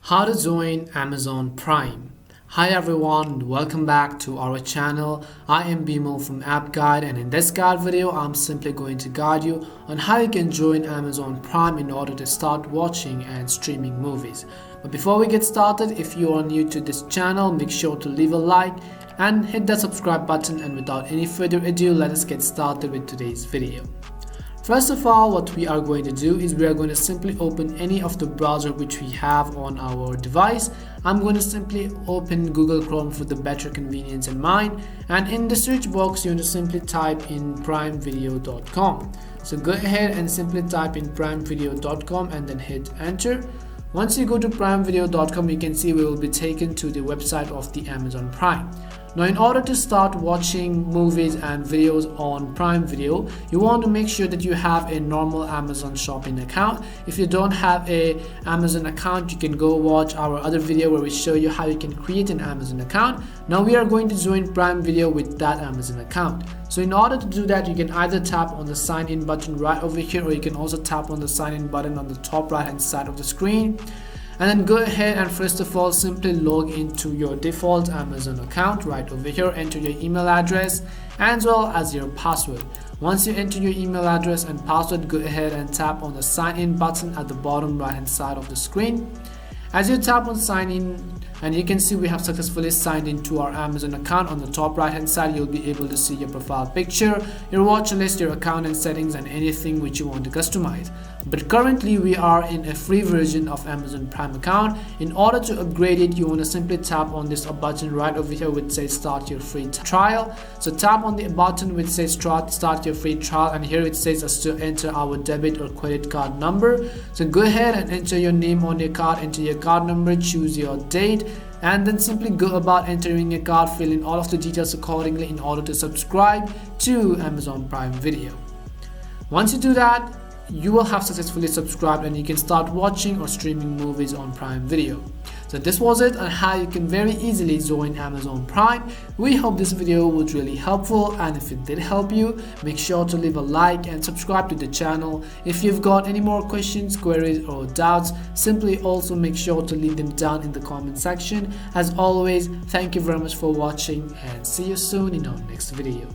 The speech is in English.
How to join Amazon Prime. Hi everyone, welcome back to our channel. I am Bimal from App Guide, and in this guide video I'm simply going to guide you on how you can join Amazon Prime in order to start watching and streaming movies. But before we get started, if you are new to this channel, make sure to leave a like and hit that subscribe button, and without any further ado, let us get started with today's video. First of all, what we are going to do is we are going to simply open any of the browser which we have on our device. I'm going to simply open Google Chrome for the better convenience in mind, and in the search box you want to simply type in primevideo.com. So go ahead and simply type in primevideo.com and then hit enter. Once you go to primevideo.com, you can see we will be taken to the website of the Amazon Prime. Now, in order to start watching movies and videos on Prime Video, you want to make sure that you have a normal Amazon shopping account. If you don't have a Amazon account, you can go watch our other video where we show you how you can create an Amazon account. Now we are going to join Prime Video with that Amazon account. So in order to do that, you can either tap on the sign in button right over here, or you can also tap on the sign in button on the top right hand side of the screen. And then go ahead and first of all simply log into your default Amazon account right over here. Enter your email address as well as your password. Once you enter your email address and password, go ahead and tap on the sign in button at the bottom right hand side of the screen. As you tap on sign in, and you can see we have successfully signed into our Amazon account. On the top right hand side, you'll be able to see your profile picture, your watch list, your account and settings, and anything which you want to customize. But currently we are in a free version of Amazon Prime account. In order to upgrade it, you want to simply tap on this button right over here which says start your free trial. So tap on the button which says start your free trial, and here it says us to enter our debit or credit card number. So go ahead and enter your name on your card, enter your card number, choose your date, and then simply go about entering your card, fill in all of the details accordingly in order to subscribe to Amazon Prime Video. Once you do that, you will have successfully subscribed and you can start watching or streaming movies on Prime Video. So this was it on how you can very easily join Amazon Prime. We hope this video was really helpful, and if it did help you, make sure to leave a like and subscribe to the channel. If you've got any more questions, queries or doubts, simply also make sure to leave them down in the comment section. As always, thank you very much for watching and see you soon in our next video.